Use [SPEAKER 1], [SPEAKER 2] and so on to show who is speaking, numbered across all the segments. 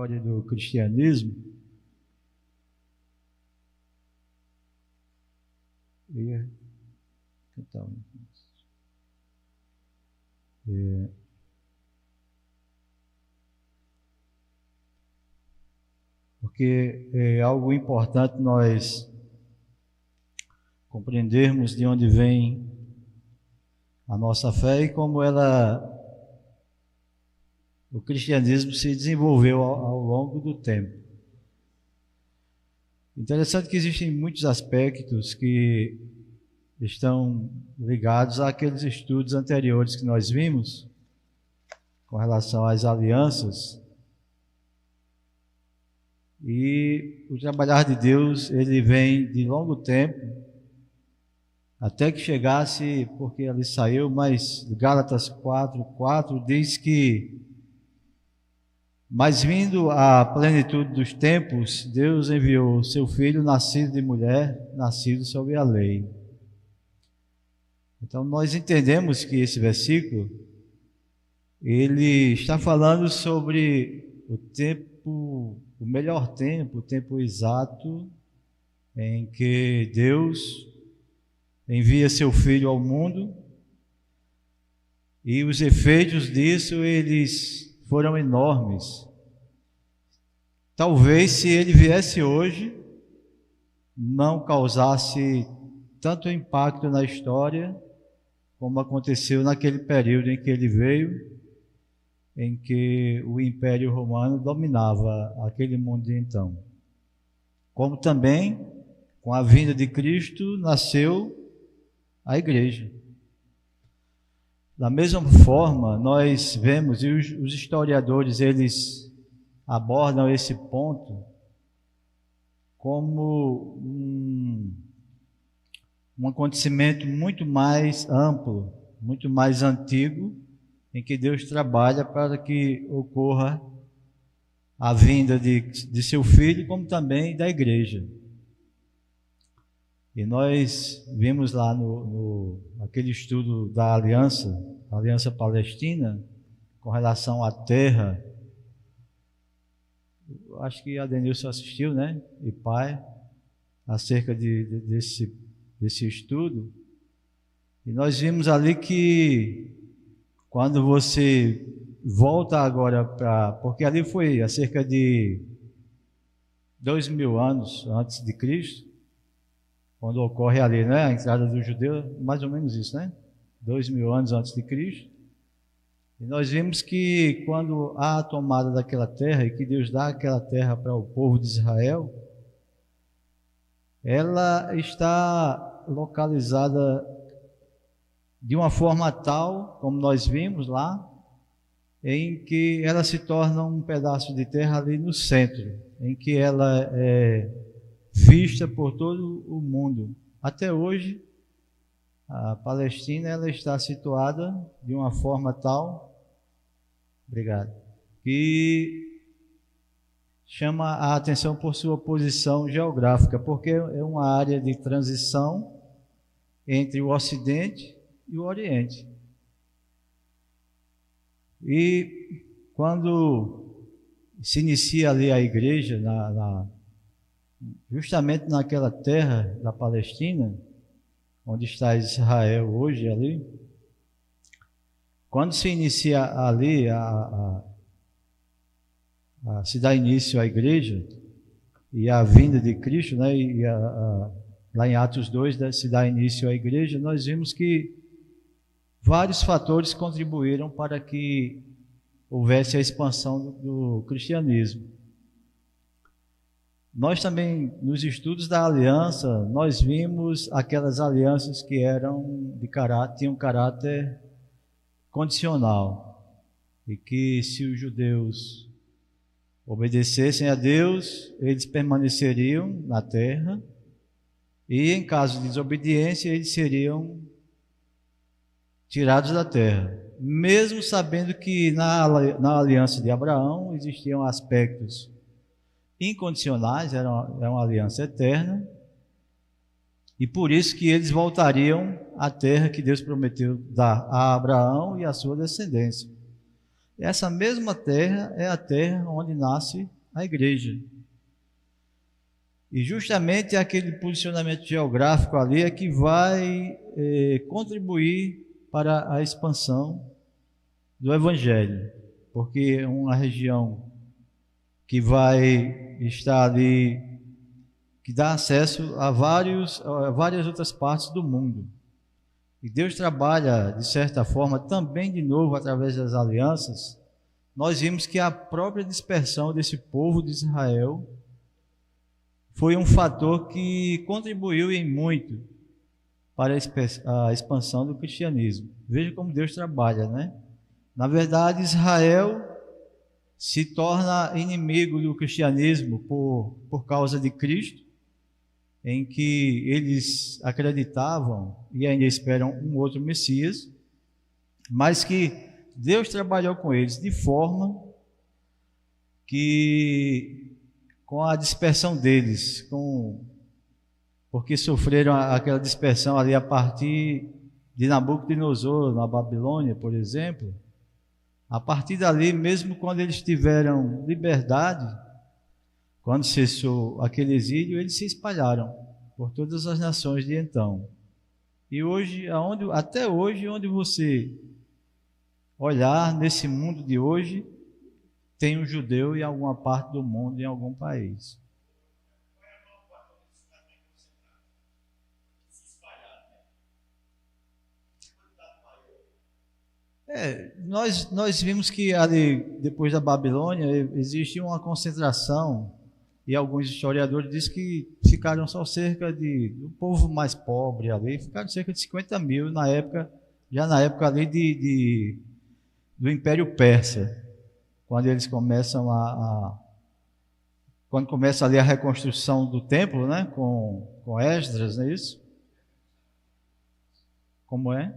[SPEAKER 1] história do cristianismo, porque é algo importante nós compreendermos de onde vem a nossa fé e como o cristianismo se desenvolveu ao longo do tempo. Interessante que existem muitos aspectos que estão ligados àqueles estudos anteriores que nós vimos com relação às alianças. E o trabalhar de Deus, ele vem de longo tempo, até que chegasse, porque ali saiu, mas Gálatas 4:4 diz que, mas vindo à plenitude dos tempos, Deus enviou seu Filho, nascido de mulher, nascido sob a lei. Então nós entendemos que esse versículo, ele está falando sobre o tempo, o melhor tempo, o tempo exato em que Deus envia seu Filho ao mundo, e os efeitos disso, eles foram enormes. Talvez se ele viesse hoje, não causasse tanto impacto na história, como aconteceu naquele período em que ele veio, em que o Império Romano dominava aquele mundo de então. Como também, com a vinda de Cristo, nasceu a igreja. Da mesma forma, nós vemos, e os historiadores, eles abordam esse ponto como um acontecimento muito mais amplo, muito mais antigo, em que Deus trabalha para que ocorra a vinda de seu Filho, como também da igreja. E nós vimos lá naquele estudo da Aliança Palestina, com relação à terra. Acho que a Denilson assistiu, né? E pai, acerca desse estudo. E nós vimos ali que, quando você volta agora porque ali foi há cerca de 2000 anos antes de Cristo, quando ocorre ali, né, a entrada dos judeus, mais ou menos isso, né? 2000 anos antes de Cristo. E nós vimos que quando há a tomada daquela terra, e que Deus dá aquela terra para o povo de Israel, ela está localizada de uma forma tal, como nós vimos lá, em que ela se torna um pedaço de terra ali no centro, em que ela é vista por todo o mundo. Até hoje, a Palestina, ela está situada de uma forma tal, que chama a atenção por sua posição geográfica, porque é uma área de transição entre o Ocidente e o Oriente. E quando se inicia ali a igreja, justamente naquela terra da Palestina, onde está Israel hoje ali, quando se inicia ali, se dá início à igreja e à vinda de Cristo, né, lá em Atos 2, se dá início à igreja, nós vimos que vários fatores contribuíram para que houvesse a expansão do cristianismo. Nós também, nos estudos da aliança, nós vimos aquelas alianças que tinham caráter condicional, e que se os judeus obedecessem a Deus, eles permaneceriam na terra, e em caso de desobediência, eles seriam tirados da terra, mesmo sabendo que na aliança de Abraão existiam aspectos incondicionais, era uma aliança eterna, e por isso que eles voltariam à terra que Deus prometeu dar a Abraão e à sua descendência. Essa mesma terra é a terra onde nasce a igreja. E justamente aquele posicionamento geográfico ali é que vai contribuir para a expansão do Evangelho, porque é uma região que vai estar ali, que dá acesso a várias outras partes do mundo. E Deus trabalha, de certa forma, também de novo através das alianças. Nós vimos que a própria dispersão desse povo de Israel foi um fator que contribuiu em muito para a expansão do cristianismo. Veja como Deus trabalha, né? Na verdade, Israel se torna inimigo do cristianismo por causa de Cristo, em que eles acreditavam e ainda esperam um outro Messias, mas que Deus trabalhou com eles de forma que, com a dispersão deles, porque sofreram aquela dispersão ali a partir de Nabucodonosor, na Babilônia, por exemplo, a partir dali, mesmo quando eles tiveram liberdade, quando cessou aquele exílio, eles se espalharam por todas as nações de então. E hoje, até hoje, onde você olhar nesse mundo de hoje, tem um judeu em alguma parte do mundo, em algum país. Nós vimos que ali, depois da Babilônia, existe uma concentração, e alguns historiadores dizem que ficaram só cerca do povo mais pobre ali, ficaram cerca de 50 mil na época, já na época ali do Império Persa, quando eles começam quando começa ali a reconstrução do templo, né, com Esdras, não é isso? Como é?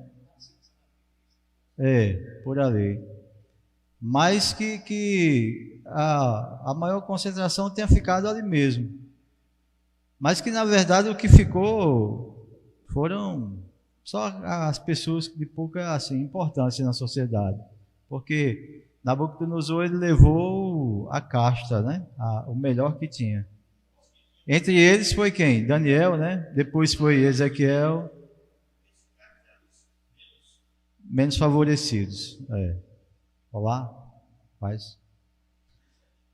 [SPEAKER 1] Por ali. Mas que a maior concentração tenha ficado ali mesmo. Mas que, na verdade, o que ficou foram só as pessoas de pouca assim, importância na sociedade. Porque Nabucodonosor ele levou a casta, né? O melhor que tinha. Entre eles foi quem? Daniel, né? Depois foi Ezequiel. Menos favorecidos. Olá, paz.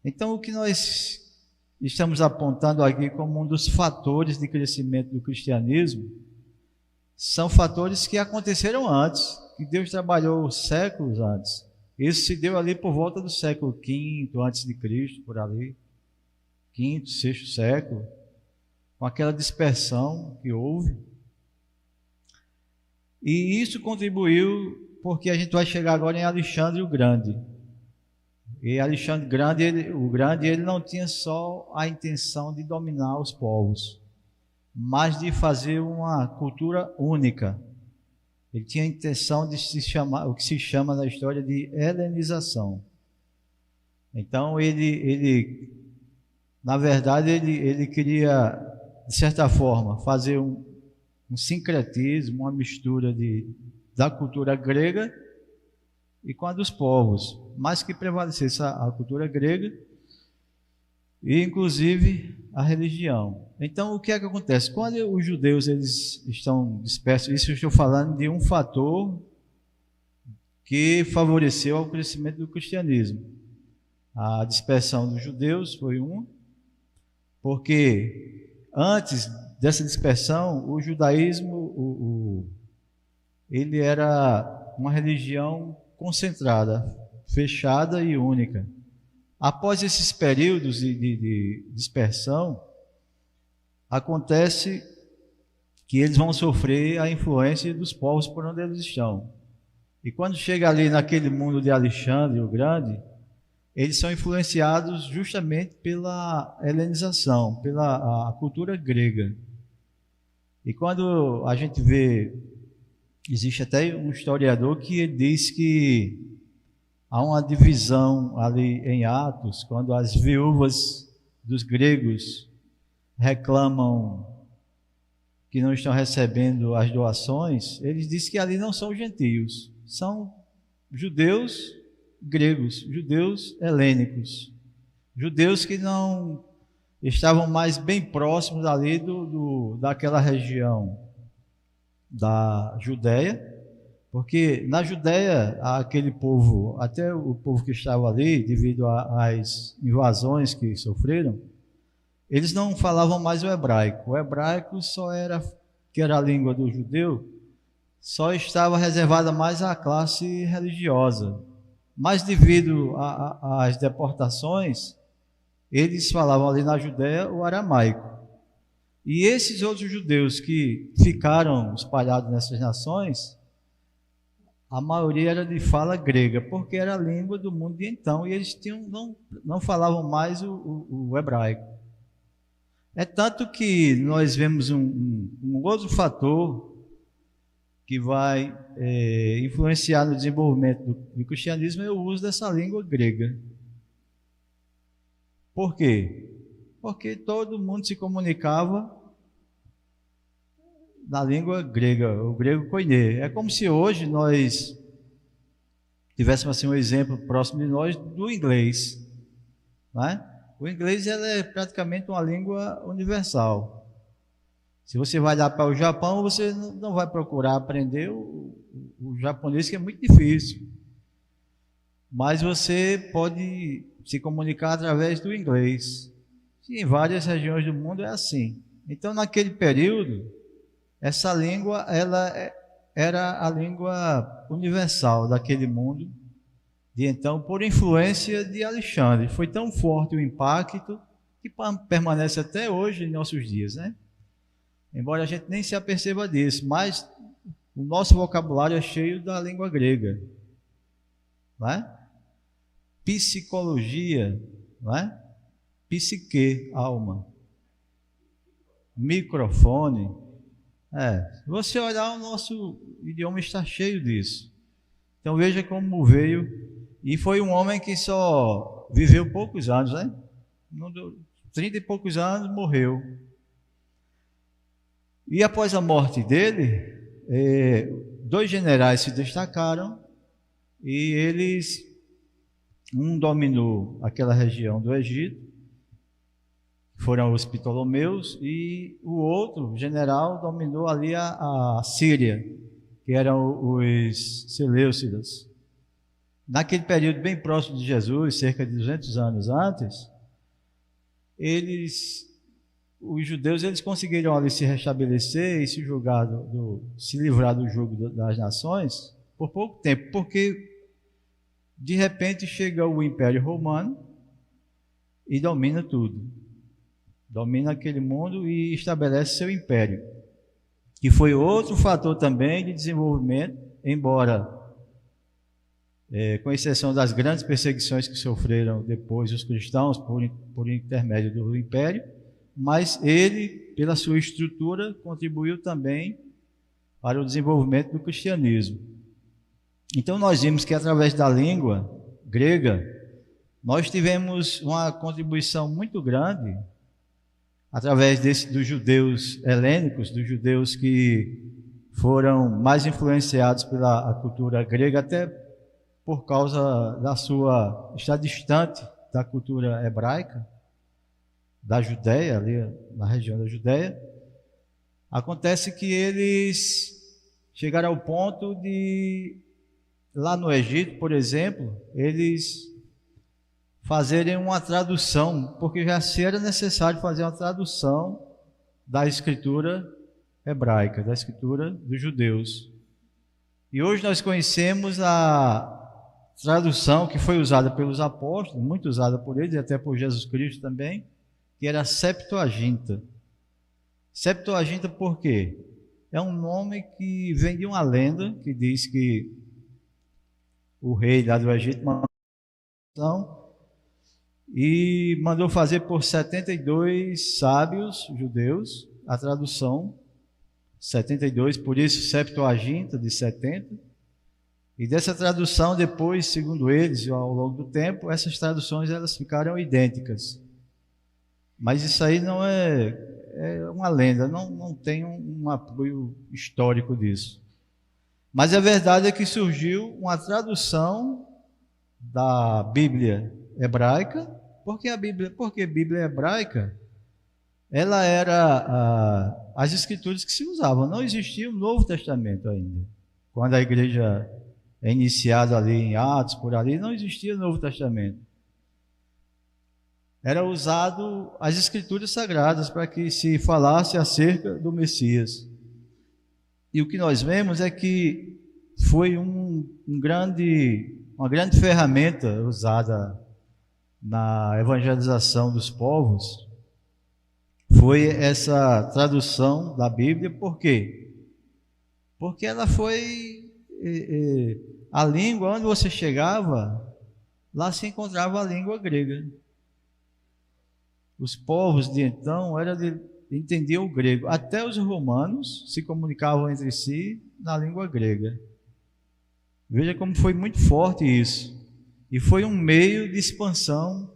[SPEAKER 1] Então, o que nós estamos apontando aqui como um dos fatores de crescimento do cristianismo são fatores que aconteceram antes, que Deus trabalhou séculos antes. Isso se deu ali por volta do século V antes de Cristo, por ali, V, VI século, com aquela dispersão que houve. E isso contribuiu porque a gente vai chegar agora em Alexandre o Grande. E Alexandre o Grande, ele não tinha só a intenção de dominar os povos, mas de fazer uma cultura única. Ele tinha a intenção de se chamar, o que se chama na história de helenização. Então na verdade, ele queria, de certa forma, fazer um sincretismo, uma mistura da cultura grega e com a dos povos, mas que prevalecesse a cultura grega e, inclusive, a religião. Então, o que é que acontece? Quando os judeus eles estão dispersos, isso eu estou falando de um fator que favoreceu o crescimento do cristianismo. A dispersão dos judeus foi porque antes dessa dispersão, o judaísmo ele era uma religião concentrada, fechada e única. Após esses períodos de dispersão, acontece que eles vão sofrer a influência dos povos por onde eles estão. E quando chega ali naquele mundo de Alexandre o Grande, eles são influenciados justamente pela helenização, pela a cultura grega. E quando a gente vê, existe até um historiador que diz que há uma divisão ali em Atos, quando as viúvas dos gregos reclamam que não estão recebendo as doações, eles dizem que ali não são gentios, são judeus gregos, judeus helênicos, judeus que não estavam mais bem próximos ali daquela região da Judéia, porque na Judéia, aquele povo, até o povo que estava ali, devido às invasões que sofreram, eles não falavam mais o hebraico. O hebraico que era a língua do judeu, só estava reservada mais à classe religiosa. Mas devido às deportações, eles falavam ali na Judéia o aramaico. E esses outros judeus que ficaram espalhados nessas nações, a maioria era de fala grega, porque era a língua do mundo de então, e eles não falavam mais o hebraico. É tanto que nós vemos um outro fator que vai influenciar no desenvolvimento do cristianismo, é o uso dessa língua grega. Por quê? Porque todo mundo se comunicava na língua grega, o grego koiné. É como se hoje nós tivéssemos assim um exemplo próximo de nós do inglês, né? O inglês é praticamente uma língua universal. Se você vai lá para o Japão, você não vai procurar aprender o japonês, que é muito difícil. Mas você pode se comunicar através do inglês. E em várias regiões do mundo é assim. Então, naquele período, essa língua era a língua universal daquele mundo. E então, por influência de Alexandre, foi tão forte o impacto que permanece até hoje em nossos dias, né? Embora a gente nem se aperceba disso, mas o nosso vocabulário é cheio da língua grega, não é? Psicologia, não é? Psique, alma. Microfone. Se você olhar, o nosso idioma está cheio disso. Então veja como veio. E foi um homem que só viveu poucos anos, né? 30 e poucos anos, morreu. E após a morte dele, 2 generais se destacaram e um dominou aquela região do Egito, foram os Ptolomeus, e o outro general dominou ali a Síria, que eram os Seleucidas. Naquele período bem próximo de Jesus, cerca de 200 anos antes, os judeus conseguiram ali se restabelecer e se livrar do jugo das nações por pouco tempo, porque de repente chega o Império Romano e domina tudo. Domina aquele mundo e estabelece seu império, que foi outro fator também de desenvolvimento, embora com exceção das grandes perseguições que sofreram depois os cristãos por intermédio do império, mas ele, pela sua estrutura, contribuiu também para o desenvolvimento do cristianismo. Então nós vimos que através da língua grega, nós tivemos uma contribuição muito grande através dos judeus helênicos, dos judeus que foram mais influenciados pela cultura grega, até por causa estar distante da cultura hebraica, da Judéia, ali na região da Judéia. Acontece que eles chegaram ao ponto de, lá no Egito, por exemplo, eles fazerem uma tradução, porque já se era necessário fazer uma tradução da escritura hebraica, da escritura dos judeus. E hoje nós conhecemos a tradução que foi usada pelos apóstolos, muito usada por eles e até por Jesus Cristo também, que era a Septuaginta. Septuaginta por quê? É um nome que vem de uma lenda que diz que o rei lá do Egito mandou fazer por 72 sábios judeus a tradução 72, por isso Septuaginta de 70. E dessa tradução depois, segundo eles, ao longo do tempo, essas traduções elas ficaram idênticas. Mas isso aí não é uma lenda, não tem um apoio histórico disso. Mas a verdade é que surgiu uma tradução da Bíblia hebraica. Porque a Bíblia hebraica, ela era as escrituras que se usavam. Não existia o Novo Testamento ainda. Quando a igreja é iniciada ali em Atos, por ali, não existia o Novo Testamento. Era usado as escrituras sagradas para que se falasse acerca do Messias. E o que nós vemos é que foi uma grande ferramenta usada na evangelização dos povos, foi essa tradução da Bíblia. Por quê? Porque ela foi a língua, onde você chegava, lá se encontrava a língua grega. Os povos de então entendiam o grego. Até os romanos se comunicavam entre si na língua grega. Veja como foi muito forte isso. E foi um meio de expansão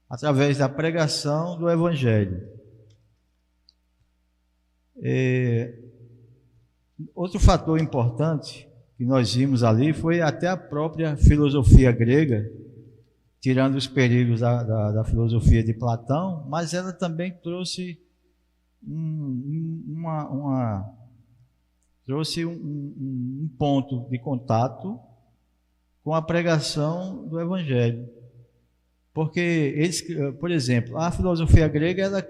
[SPEAKER 1] através da pregação do Evangelho. Outro fator importante que nós vimos ali foi até a própria filosofia grega, tirando os perigos da filosofia de Platão, mas ela também trouxe um ponto de contato com a pregação do Evangelho. Porque eles, por exemplo, a filosofia grega, ela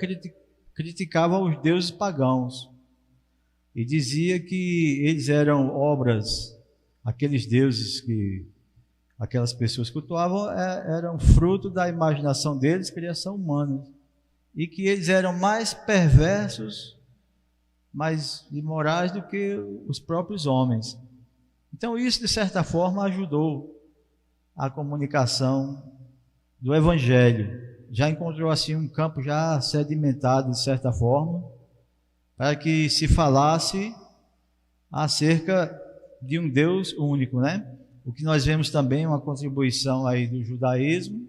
[SPEAKER 1] criticava os deuses pagãos e dizia que eles eram obras, aqueles deuses que aquelas pessoas cultuavam eram fruto da imaginação deles, criação humana, e que eles eram mais perversos, mais imorais do que os próprios homens. Então isso, de certa forma, ajudou a comunicação do Evangelho. Já encontrou assim um campo já sedimentado, de certa forma, para que se falasse acerca de um Deus único, né? O que nós vemos também uma contribuição aí do judaísmo,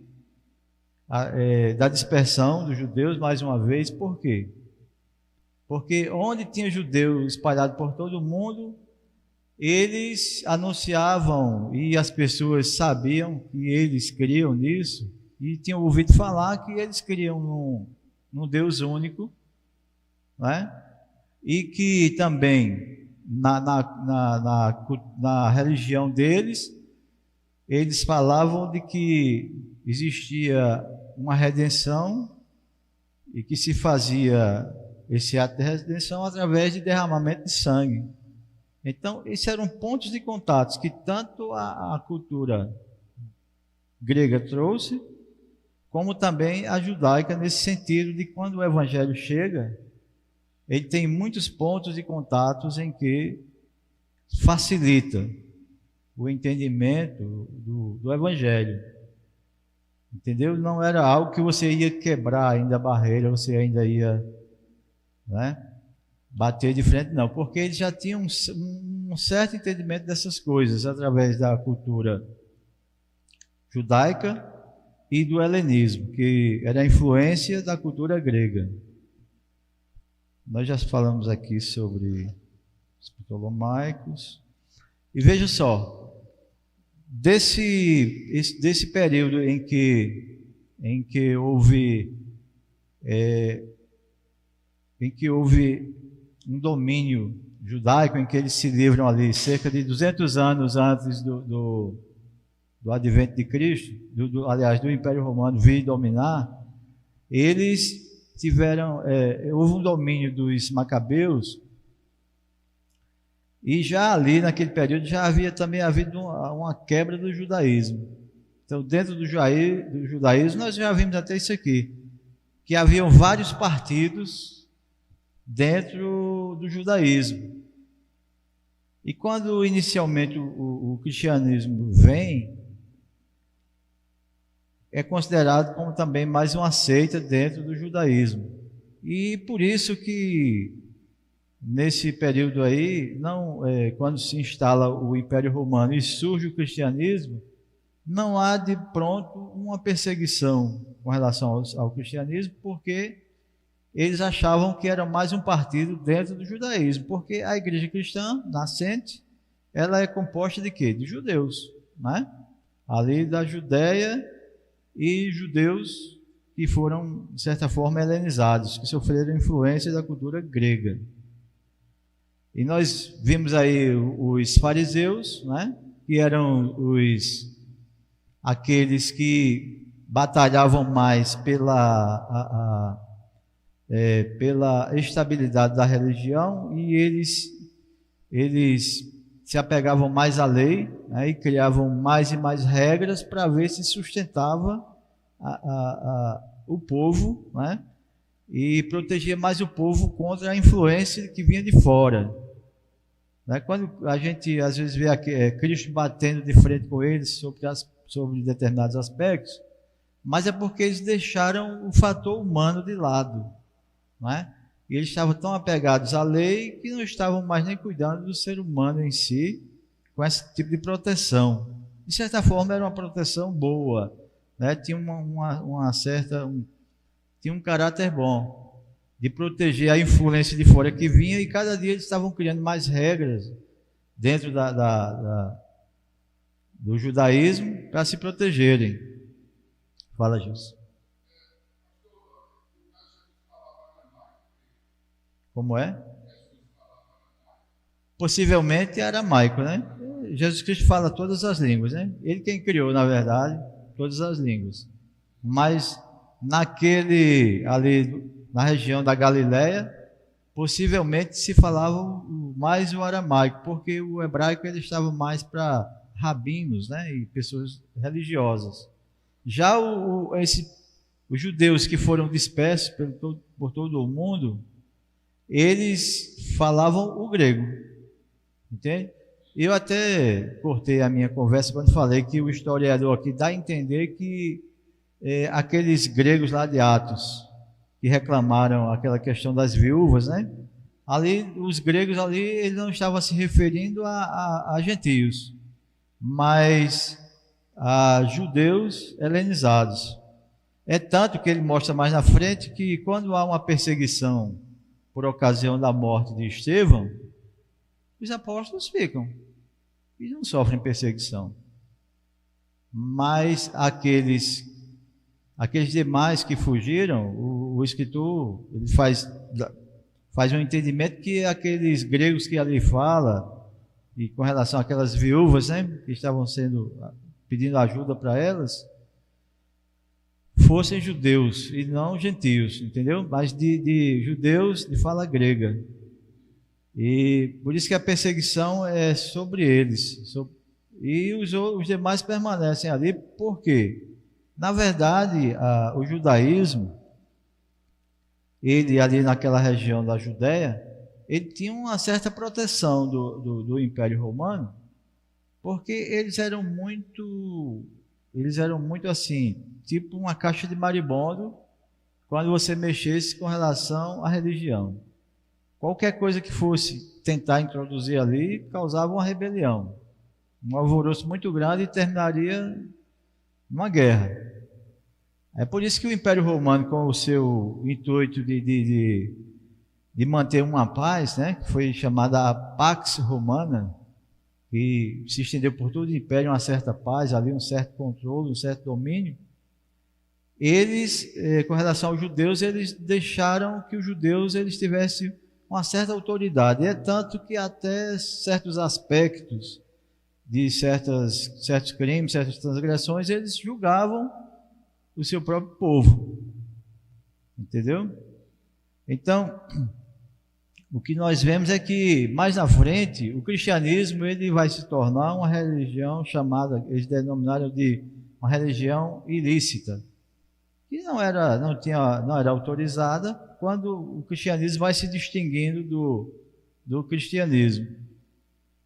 [SPEAKER 1] da dispersão dos judeus, mais uma vez. Por quê? Porque onde tinha judeus espalhados por todo o mundo, eles anunciavam e as pessoas sabiam que eles criam nisso e tinham ouvido falar que eles criam num Deus único, né? E que também na religião deles, eles falavam de que existia uma redenção e que se fazia esse ato de redenção através de derramamento de sangue. Então, esses eram pontos de contato que tanto a cultura grega trouxe, como também a judaica, nesse sentido de quando o Evangelho chega, ele tem muitos pontos de contatos em que facilita o entendimento do Evangelho. Entendeu? Não era algo que você ia quebrar ainda a barreira, você ainda ia, né, bater de frente, não, porque eles já tinham um certo entendimento dessas coisas através da cultura judaica e do helenismo, que era a influência da cultura grega. Nós já falamos aqui sobre os ptolomaicos. E veja só, desse período em que houve um domínio judaico, em que eles se livram ali cerca de 200 anos antes do advento de Cristo, aliás, do Império Romano vir dominar, eles houve um domínio dos macabeus, e já ali naquele período já havia também havido uma quebra do judaísmo. Então, dentro do judaísmo, nós já vimos até isso aqui, que haviam vários partidos dentro do judaísmo. E quando inicialmente o cristianismo vem, é considerado como também mais uma seita dentro do judaísmo. E por isso que nesse período aí, quando se instala o Império Romano e surge o cristianismo, não há de pronto uma perseguição com relação ao cristianismo, porque eles achavam que era mais um partido dentro do judaísmo, porque a igreja cristã nascente, ela é composta de quê? De judeus, né? ali da Judéia, e judeus que foram, de certa forma, helenizados, que sofreram influência da cultura grega. E nós vimos aí os fariseus, né, que eram aqueles que batalhavam mais pela estabilidade da religião, e eles se apegavam mais à lei, né, e criavam mais e mais regras para ver se sustentava o povo, né, e protegia mais o povo contra a influência que vinha de fora. Né? Quando a gente às vezes vê Cristo batendo de frente com eles sobre determinados aspectos, mas é porque eles deixaram o fator humano de lado, não é? E eles estavam tão apegados à lei que não estavam mais nem cuidando do ser humano em si, com esse tipo de proteção. De certa forma era uma proteção boa, né? Tinha tinha um caráter bom de proteger a influência de fora que vinha, e cada dia eles estavam criando mais regras dentro do judaísmo para se protegerem. Fala, Jesus. Como é? Possivelmente aramaico, né? Jesus Cristo fala todas as línguas, né? Ele quem criou, na verdade, todas as línguas. Mas ali na região da Galileia, possivelmente se falava mais o aramaico, porque o hebraico ele estava mais para rabinos, né, e pessoas religiosas. Já os judeus que foram dispersos por todo o mundo, eles falavam o grego, entende? Eu até cortei a minha conversa quando falei que o historiador aqui dá a entender que aqueles gregos lá de Atos, que reclamaram aquela questão das viúvas, né? Ali, os gregos ali, eles não estavam se referindo a gentios, mas a judeus helenizados. É tanto que ele mostra mais na frente que quando há uma perseguição por ocasião da morte de Estevão, os apóstolos ficam e não sofrem perseguição. Mas aqueles demais que fugiram, o escritor ele faz um entendimento que aqueles gregos que ali fala, e com relação àquelas viúvas, né, que estavam pedindo ajuda para elas, fossem judeus e não gentios, entendeu? Mas de judeus de fala grega. E por isso que a perseguição é sobre eles. E os demais permanecem ali, por quê? Na verdade, o judaísmo, ele ali naquela região da Judéia, ele tinha uma certa proteção do Império Romano, porque eles eram muito assim, tipo uma caixa de marimbondo, quando você mexesse com relação à religião. Qualquer coisa que fosse tentar introduzir ali, causava uma rebelião, um alvoroço muito grande e terminaria numa guerra. É por isso que o Império Romano, com o seu intuito de manter uma paz, né, que foi chamada a Pax Romana, que se estendeu por todo o Império, uma certa paz, ali um certo controle, um certo domínio, eles, com relação aos judeus, eles deixaram que os judeus eles tivessem uma certa autoridade. E é tanto que até certos aspectos de certos crimes, certas transgressões, eles julgavam o seu próprio povo. Entendeu? Então, o que nós vemos é que mais na frente o cristianismo ele vai se tornar uma religião chamada, eles denominaram de uma religião ilícita, que não era autorizada, quando o cristianismo vai se distinguindo do cristianismo,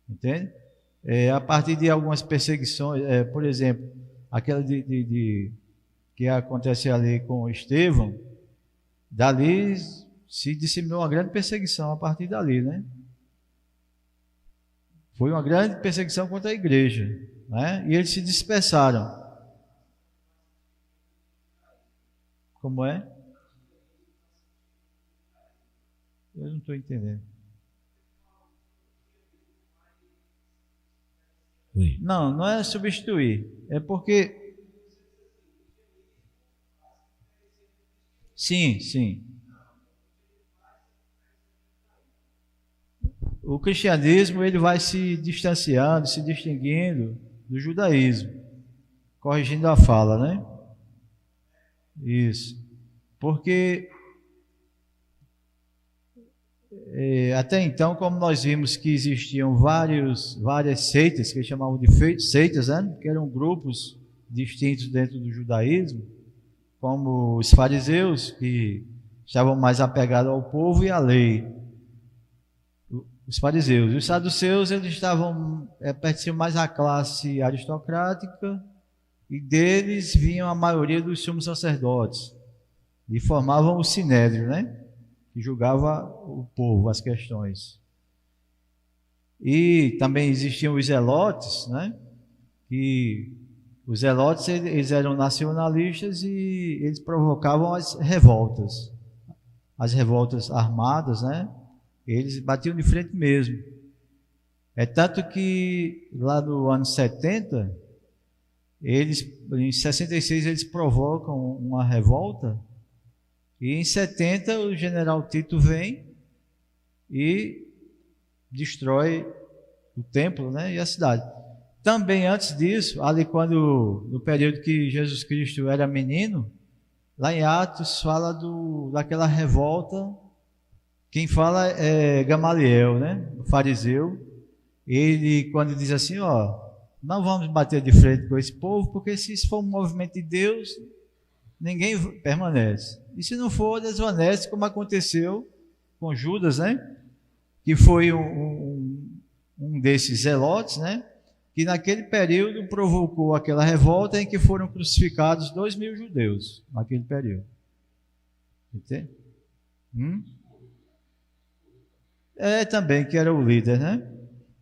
[SPEAKER 1] entende? A partir de algumas perseguições, por exemplo, aquela que acontece ali com Estevão, dali se disseminou uma grande perseguição a partir dali, né? Foi uma grande perseguição contra a igreja, né? E eles se dispersaram. Como é? Eu não estou entendendo.
[SPEAKER 2] Sim.
[SPEAKER 1] Não, não é substituir. É porque... Sim, sim. O cristianismo ele vai se distanciando, se distinguindo do judaísmo, corrigindo a fala, né? Isso. Porque até então, como nós vimos que existiam várias seitas, que eles chamavam de seitas, né? Que eram grupos distintos dentro do judaísmo, como os fariseus, que estavam mais apegados ao povo e à lei. Os fariseus. E os saduceus, eles pertenciam mais à classe aristocrática, e deles vinham a maioria dos sumos sacerdotes, e formavam o sinédrio, né? Que julgava o povo, as questões. E também existiam os zelotes, né? Que os zelotes eles eram nacionalistas e eles provocavam as revoltas armadas, né? Eles batiam de frente mesmo. É tanto que lá no ano 70, em 66 eles provocam uma revolta, e em 70 o general Tito vem e destrói o templo, né, e a cidade. Também antes disso, ali no período que Jesus Cristo era menino, lá em Atos fala daquela revolta. Quem fala é Gamaliel, né, o fariseu. Ele, quando diz assim, não vamos bater de frente com esse povo, porque se isso for um movimento de Deus, ninguém permanece. E se não for, desvanece, como aconteceu com Judas, né? Que foi um desses zelotes, né? Que naquele período provocou aquela revolta em que foram crucificados 2.000 judeus, naquele período. Entende? Também, que era o líder, né?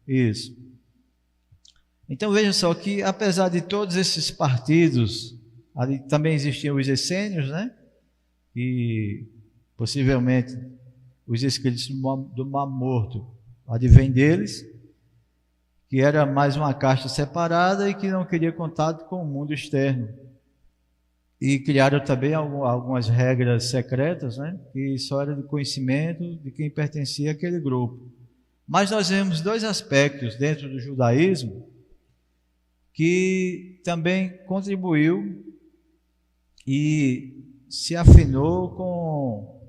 [SPEAKER 1] Isso. Então veja só que, apesar de todos esses partidos, ali também existiam os essênios, né? E possivelmente os escritos do Mar Morto advêm deles, que era mais uma casta separada e que não queria contato com o mundo externo. E criaram também algumas regras secretas, né? Que só era do conhecimento de quem pertencia àquele grupo. Mas nós vemos dois aspectos dentro do judaísmo que também contribuiu e se afinou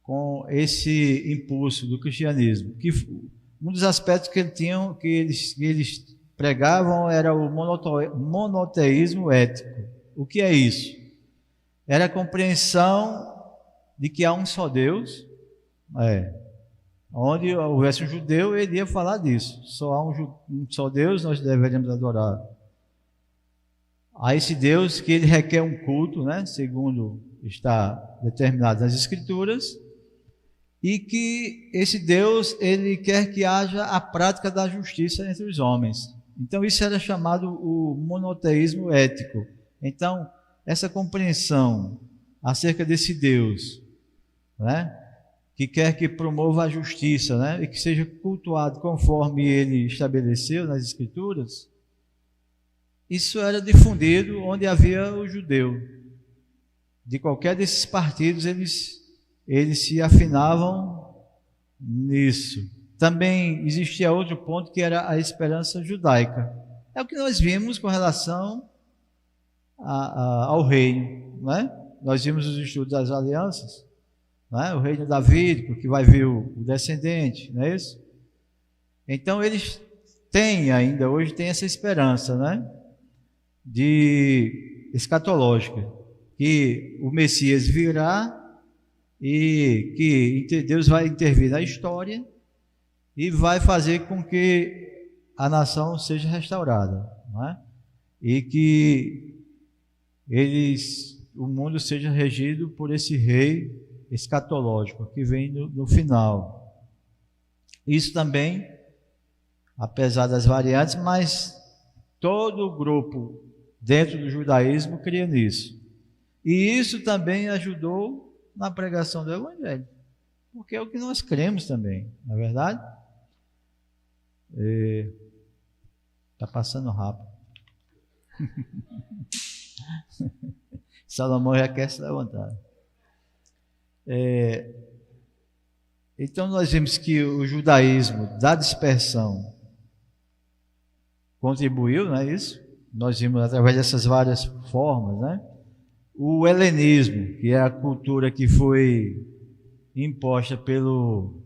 [SPEAKER 1] com esse impulso do cristianismo. Que um dos aspectos que eles pregavam era o monoteísmo ético. O que é isso? Era a compreensão de que há um só Deus. Onde houvesse um judeu, ele ia falar disso. Só há um só Deus, nós deveríamos adorar. A esse Deus que ele requer um culto, né? Segundo está determinado nas Escrituras, e que esse Deus, ele quer que haja a prática da justiça entre os homens. Então isso era chamado o monoteísmo ético. Então, essa compreensão acerca desse Deus, né? Que quer que promova a justiça, né? E que seja cultuado conforme ele estabeleceu nas Escrituras, isso era difundido onde havia o judeu. De qualquer desses partidos, eles se afinavam nisso. Também existia outro ponto que era a esperança judaica. É o que nós vimos com relação ao reino, não é? Nós vimos os estudos das alianças, não é? O reino davídico, que vai vir o descendente, não é isso? Então eles têm ainda, hoje tem essa esperança, né? De escatológica, que o Messias virá e que Deus vai intervir na história e vai fazer com que a nação seja restaurada, não é? E que o mundo seja regido por esse rei escatológico que vem no final. Isso também, apesar das variantes, mas todo o grupo dentro do judaísmo cria nisso. E isso também ajudou na pregação do Evangelho, porque é o que nós cremos também, não é verdade? Está passando rápido. Salomão já quer se levantar. Então nós vimos que o judaísmo da dispersão contribuiu, não é isso? Nós vimos através dessas várias formas, né? O helenismo, que é a cultura que foi imposta pelo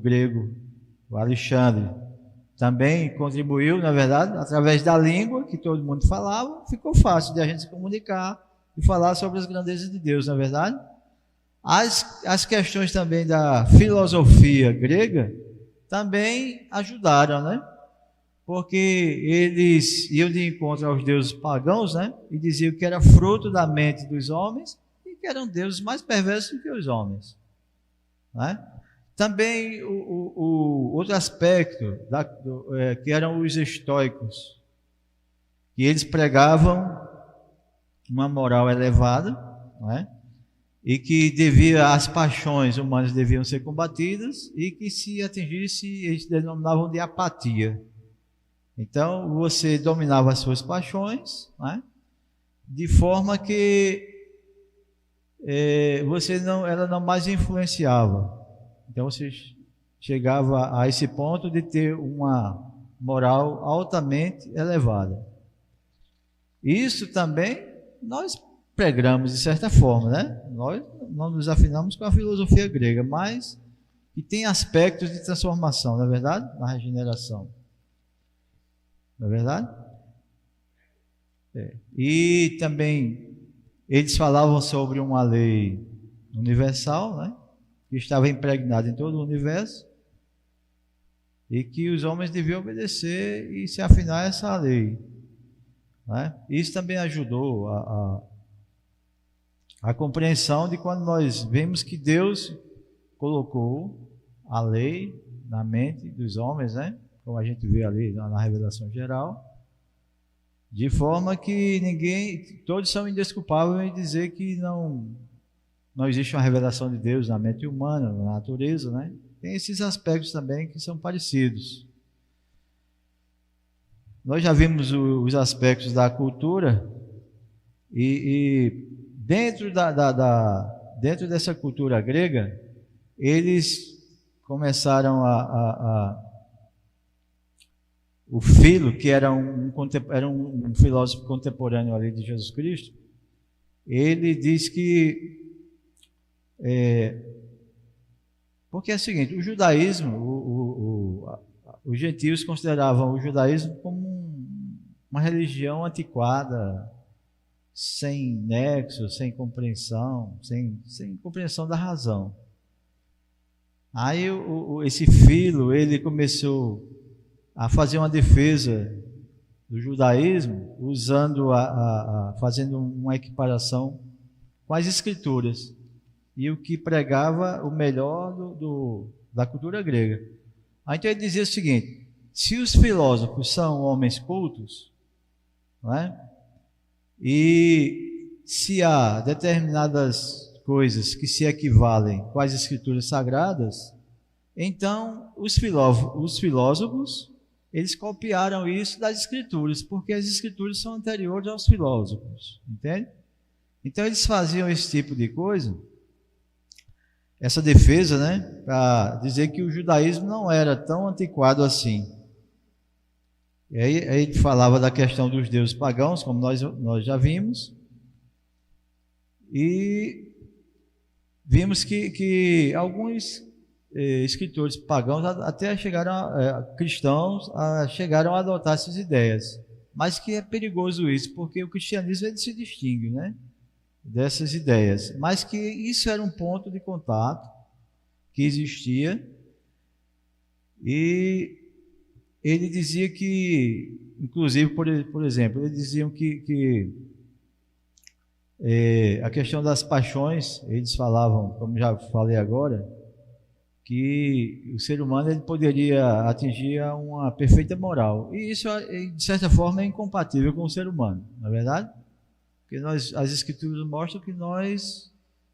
[SPEAKER 1] grego, o Alexandre, também contribuiu, na verdade, através da língua que todo mundo falava, ficou fácil de a gente se comunicar e falar sobre as grandezas de Deus, na verdade. As questões também da filosofia grega também ajudaram, né? Porque eles iam de encontro aos deuses pagãos, né? E diziam que era fruto da mente dos homens e que eram deuses mais perversos do que os homens, né? Também o outro aspecto, que eram os estoicos, que eles pregavam uma moral elevada, né? E que as paixões humanas deviam ser combatidas e que se atingisse, eles denominavam de apatia. Então, você dominava as suas paixões, né? De forma que ela não mais influenciava. Então, você chegava a esse ponto de ter uma moral altamente elevada. Isso também nós pregamos de certa forma, né? Nós não nos afinamos com a filosofia grega, mas que tem aspectos de transformação, não é verdade? Na regeneração. Não é verdade? E também eles falavam sobre uma lei universal, né? Que estava impregnada em todo o universo e que os homens deviam obedecer e se afinar a essa lei, né? Isso também ajudou a compreensão de quando nós vemos que Deus colocou a lei na mente dos homens, né? Como a gente vê ali na revelação geral, de forma que todos são indesculpáveis em dizer que não existe uma revelação de Deus na mente humana, na natureza, né? Tem esses aspectos também que são parecidos. Nós já vimos os aspectos da cultura e dentro dentro dessa cultura grega, eles começaram o Filo, que era um filósofo contemporâneo ali de Jesus Cristo, ele diz que porque é o seguinte, o judaísmo, os gentios consideravam o judaísmo como uma religião antiquada, sem nexo, sem compreensão, sem compreensão da razão. Aí esse Filo, ele começou a fazer uma defesa do judaísmo, fazendo uma equiparação com as escrituras, e o que pregava o melhor da cultura grega. Aí então ele dizia o seguinte: se os filósofos são homens cultos, não é? E se há determinadas coisas que se equivalem com as escrituras sagradas, então os filósofos eles copiaram isso das escrituras, porque as escrituras são anteriores aos filósofos, entende? Então eles faziam esse tipo de coisa, essa defesa, né, para dizer que o judaísmo não era tão antiquado assim. E aí ele falava da questão dos deuses pagãos, como nós já vimos, e vimos que alguns escritores pagãos até cristãos chegaram a adotar essas ideias, mas que é perigoso isso, porque o cristianismo ele se distingue, né, dessas ideias, mas que isso era um ponto de contato que existia. E ele dizia que, inclusive, por exemplo, eles diziam que a questão das paixões, eles falavam, como já falei agora, que o ser humano ele poderia atingir uma perfeita moral. E isso, de certa forma, é incompatível com o ser humano, não é verdade? Porque as escrituras mostram que nós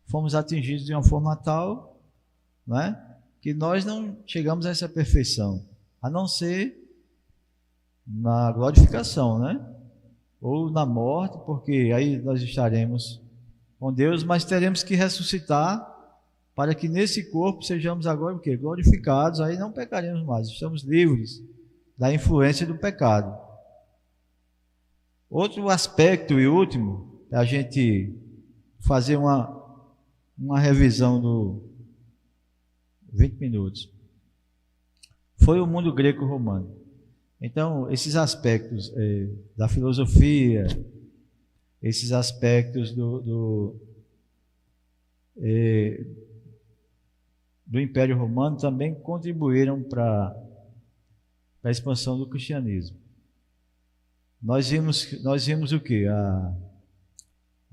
[SPEAKER 1] fomos atingidos de uma forma tal, não é? Que nós não chegamos a essa perfeição, a não ser na glorificação, né? Ou na morte, porque aí nós estaremos com Deus, mas teremos que ressuscitar para que nesse corpo sejamos agora o quê? Glorificados, aí não pecaremos mais, estamos livres da influência do pecado. Outro aspecto e último, é a gente fazer uma revisão do 20 minutos. Foi o mundo greco-romano. Então, esses aspectos da filosofia, esses aspectos do Império Romano também contribuíram para a expansão do cristianismo. Nós vimos o quê?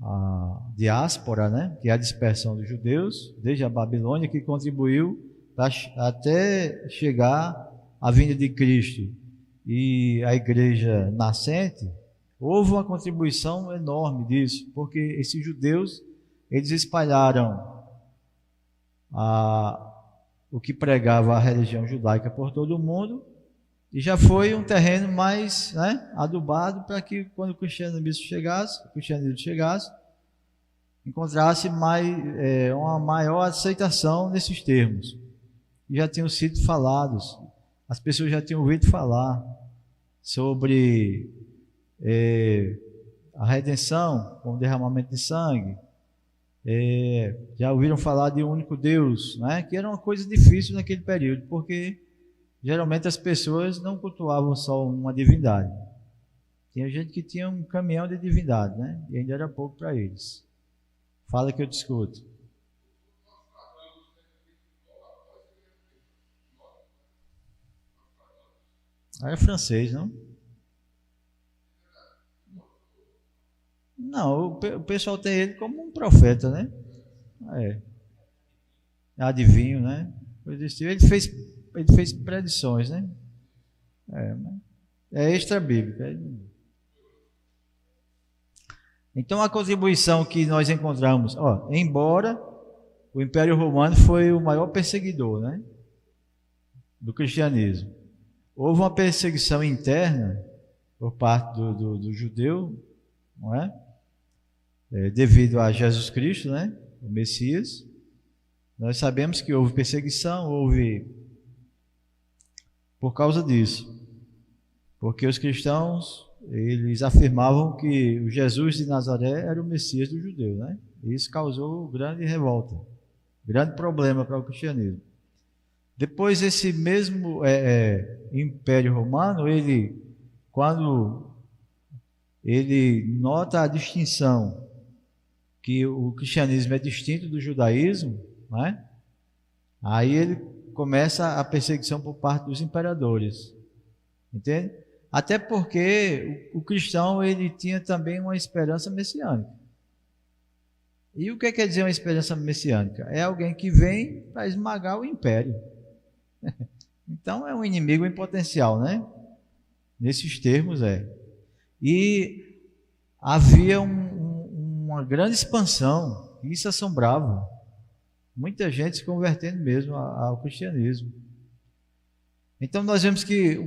[SPEAKER 1] A diáspora, né? Que é a dispersão dos judeus, desde a Babilônia, que contribuiu até chegar à vinda de Cristo e a igreja nascente. Houve uma contribuição enorme disso, porque esses judeus, eles espalharam o que pregava a religião judaica por todo o mundo, e já foi um terreno mais, né, adubado para que quando o cristianismo chegasse, encontrasse uma maior aceitação nesses termos. E já tinham sido falados, as pessoas já tinham ouvido falar sobre a redenção com o derramamento de sangue, já ouviram falar de um único Deus, né, que era uma coisa difícil naquele período, porque geralmente as pessoas não cultuavam só uma divindade. Tinha gente que tinha um caminhão de divindade, né? E ainda era pouco para eles. Fala que eu te escuto. É francês, não? Não, o pessoal tem ele como um profeta, né? Adivinho, né? Ele fez predições, né? É extra bíblica. Então a contribuição que nós encontramos, embora o Império Romano foi o maior perseguidor, né, do cristianismo, houve uma perseguição interna por parte do judeu, não é? Devido a Jesus Cristo, né, o Messias. Nós sabemos que houve perseguição, por causa disso, porque os cristãos, eles afirmavam que o Jesus de Nazaré era o Messias do judeu, né? E isso causou grande revolta, grande problema para o cristianismo. Depois, esse mesmo Império Romano, quando ele nota a distinção que o cristianismo é distinto do judaísmo, né? Aí ele começa a perseguição por parte dos imperadores, entende? Até porque o cristão, ele tinha também uma esperança messiânica. E o que quer dizer uma esperança messiânica? É alguém que vem para esmagar o império. Então é um inimigo em potencial, né? Nesses termos E havia uma grande expansão, e isso assombrava. Muita gente se convertendo mesmo ao cristianismo. Então nós vemos que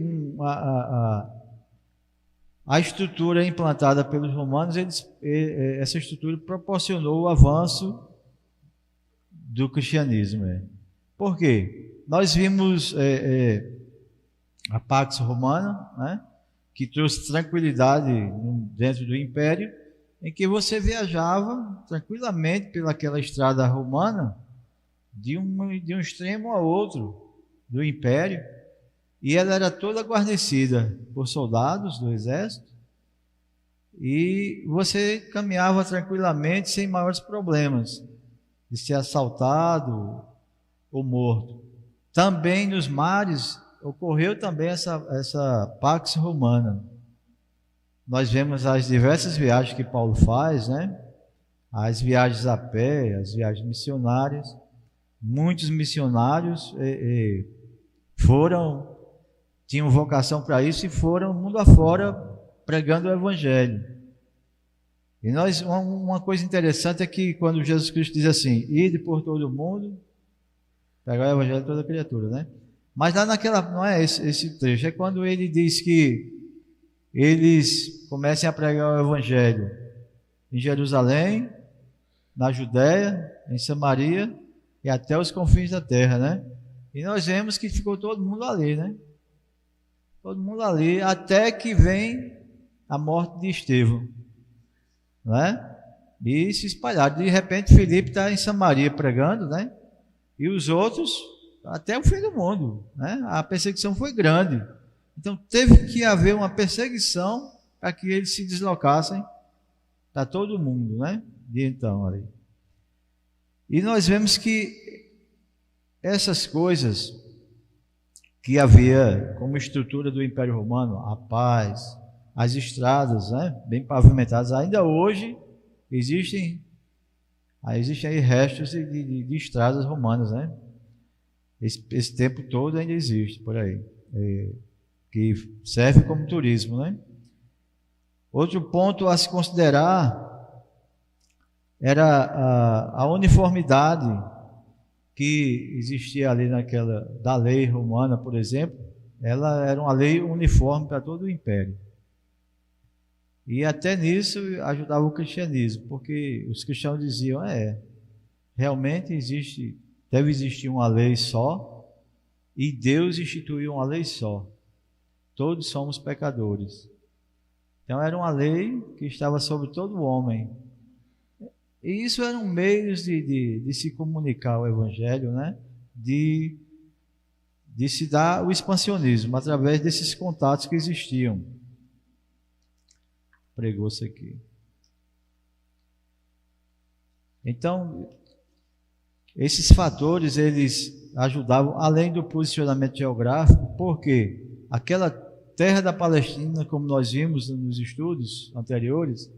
[SPEAKER 1] a estrutura implantada pelos romanos, essa estrutura proporcionou o avanço do cristianismo. Por quê? Nós vimos a Pax Romana, né, que trouxe tranquilidade dentro do império, em que você viajava tranquilamente pelaquela estrada romana, de um extremo ao outro do império, e ela era toda guarnecida por soldados do exército, e você caminhava tranquilamente sem maiores problemas de ser assaltado ou morto. Também nos mares ocorreu também essa Pax Romana. Nós vemos as diversas viagens que Paulo faz, né? As viagens a pé, as viagens missionárias. Muitos missionários tinham vocação para isso e foram mundo afora pregando o Evangelho. E uma coisa interessante é que quando Jesus Cristo diz assim, ide por todo o mundo, pregar o Evangelho a toda criatura, né? Mas lá não é esse trecho, é quando ele diz que eles comecem a pregar o Evangelho em Jerusalém, na Judéia, em Samaria e até os confins da terra, né? E nós vemos que ficou todo mundo ali, né? Todo mundo ali, até que vem a morte de Estevão, né? E se espalharam. De repente, Filipe está em Samaria pregando, né? E os outros, até o fim do mundo, né? A perseguição foi grande. Então, teve que haver uma perseguição para que eles se deslocassem para todo mundo, né? De então, ali. E nós vemos que essas coisas que havia como estrutura do Império Romano, a paz, as estradas, né, bem pavimentadas, ainda hoje existem aí restos de estradas romanas, né? Esse tempo todo ainda existe por aí, que serve como turismo, né? Outro ponto a se considerar era a uniformidade que existia ali da lei romana, por exemplo. Ela era uma lei uniforme para todo o império. E até nisso ajudava o cristianismo, porque os cristãos diziam, realmente deve existir uma lei só, e Deus instituiu uma lei só. Todos somos pecadores. Então era uma lei que estava sobre todo homem. E isso eram meios de se comunicar o Evangelho, né? De se dar o expansionismo através desses contatos que existiam. Pregou isso aqui. Então, esses fatores, eles ajudavam, além do posicionamento geográfico, porque aquela terra da Palestina, como nós vimos nos estudos anteriores,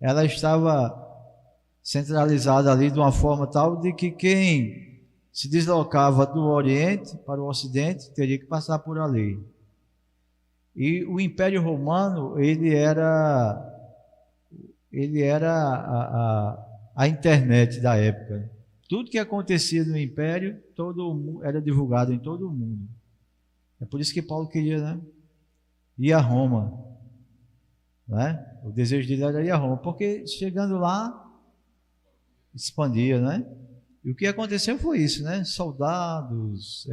[SPEAKER 1] ela estava centralizada ali de uma forma tal de que quem se deslocava do Oriente para o Ocidente teria que passar por ali. E o Império Romano, ele era a internet da época. Tudo que acontecia no Império, era divulgado em todo o mundo. É por isso que Paulo queria, né, ir a Roma, né? O desejo dele era ir a Roma, porque chegando lá, expandia, né? E o que aconteceu foi isso, né? Soldados,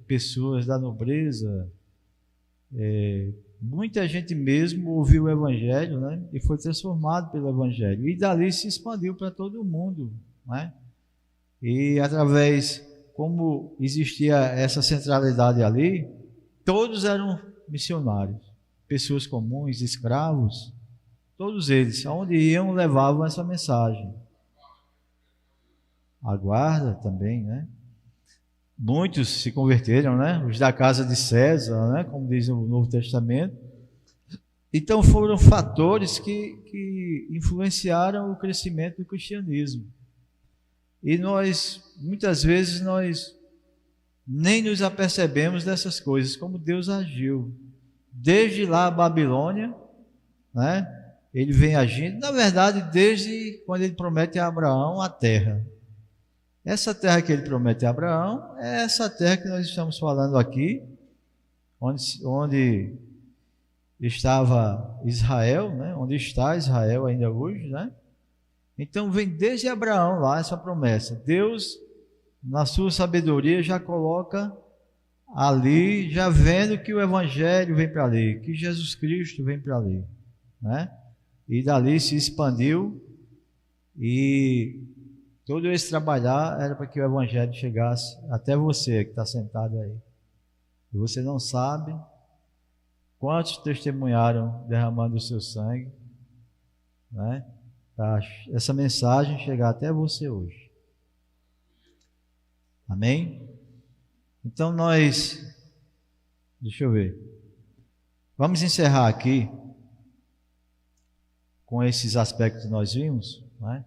[SPEAKER 1] pessoas da nobreza, muita gente mesmo ouviu o Evangelho, né? E foi transformado pelo Evangelho. E dali se expandiu para todo o mundo, né? E através, como existia essa centralidade ali, todos eram missionários. Pessoas comuns, escravos, todos eles, aonde iam, levavam essa mensagem. A guarda também, né? Muitos se converteram, né? Os da casa de César, né? Como diz o Novo Testamento. Então foram fatores que influenciaram o crescimento do cristianismo. E muitas vezes, nem nos apercebemos dessas coisas, como Deus agiu. Desde lá a Babilônia, né? Ele vem agindo, na verdade, desde quando ele promete a Abraão a terra. Essa terra que ele promete a Abraão é essa terra que nós estamos falando aqui, onde estava Israel, né? Onde está Israel ainda hoje, né? Então vem desde Abraão lá essa promessa. Deus, na sua sabedoria, já coloca ali, já vendo que o Evangelho vem para ali, que Jesus Cristo vem para ali, né? E dali se expandiu, e todo esse trabalhar era para que o Evangelho chegasse até você que está sentado aí. E você não sabe quantos testemunharam derramando o seu sangue, né? Para essa mensagem chegar até você hoje. Amém? Então deixa eu ver. Vamos encerrar aqui com esses aspectos que nós vimos, né?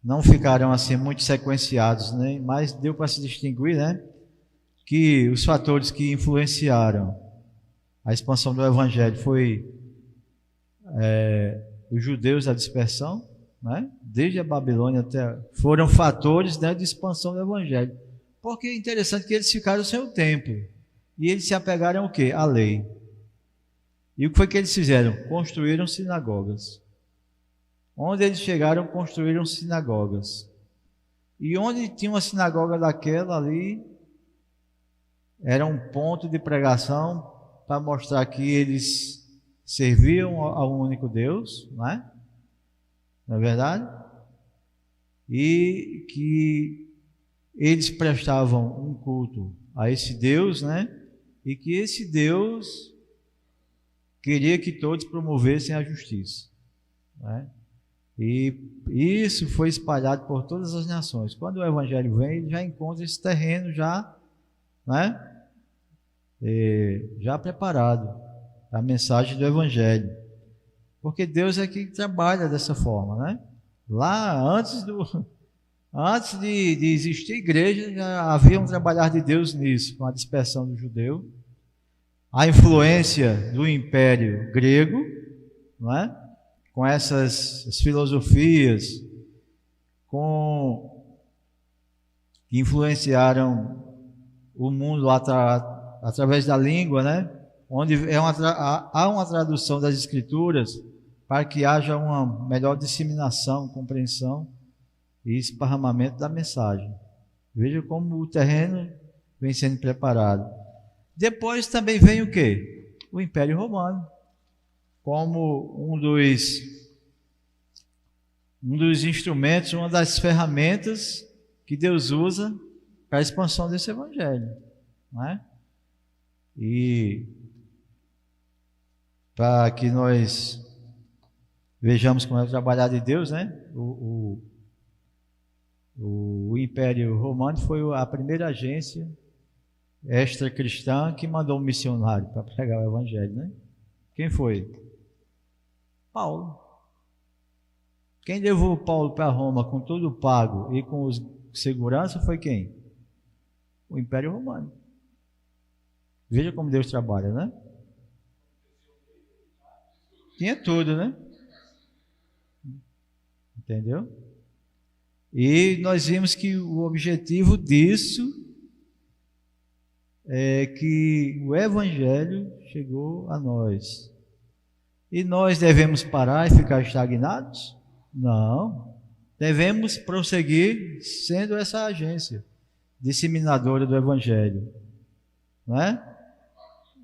[SPEAKER 1] Não ficaram assim muito sequenciados, né? Mas deu para se distinguir, né? Que os fatores que influenciaram a expansão do Evangelho foi os judeus da dispersão, né? Desde a Babilônia até foram fatores, né, de expansão do Evangelho. Porque é interessante que eles ficaram sem o templo e eles se apegaram ao quê? À lei. E o que foi que eles fizeram? Construíram sinagogas. Onde eles chegaram, construíram sinagogas. E onde tinha uma sinagoga daquela ali, era um ponto de pregação para mostrar que eles serviam ao único Deus, não é? Não é verdade? E que eles prestavam um culto a esse Deus, né? E que esse Deus queria que todos promovessem a justiça, né? E isso foi espalhado por todas as nações. Quando o evangelho vem, ele já encontra esse terreno já, né? Já preparado a mensagem do evangelho, porque Deus é que trabalha dessa forma, né? Lá antes de existir igreja, já havia um trabalhar de Deus nisso, com a dispersão do judeu, a influência do império grego, não é? Com essas filosofias, que influenciaram o mundo através da língua, né? Onde há uma tradução das escrituras para que haja uma melhor disseminação, compreensão e esparramamento da mensagem. Veja como o terreno vem sendo preparado. Depois também vem o quê? O Império Romano, como um dos instrumentos, uma das ferramentas que Deus usa para a expansão desse evangelho, não é? E para que nós vejamos como é o trabalhar de Deus, né? O Império Romano foi a primeira agência extra-cristã que mandou um missionário para pregar o evangelho, né? Quem foi? Paulo. Quem levou Paulo para Roma com tudo pago e com segurança foi quem? O Império Romano. Veja como Deus trabalha, né? Tinha tudo, né? Entendeu? E nós vimos que o objetivo disso é que o Evangelho chegou a nós. E nós devemos parar e ficar estagnados? Não. Devemos prosseguir sendo essa agência disseminadora do Evangelho. Não é?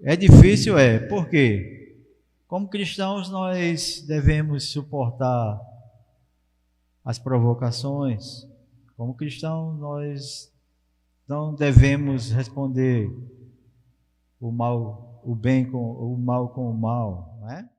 [SPEAKER 1] É difícil, Por quê? Como cristãos, nós devemos suportar as provocações. Como cristãos, nós não devemos responder o mal com o mal, não é?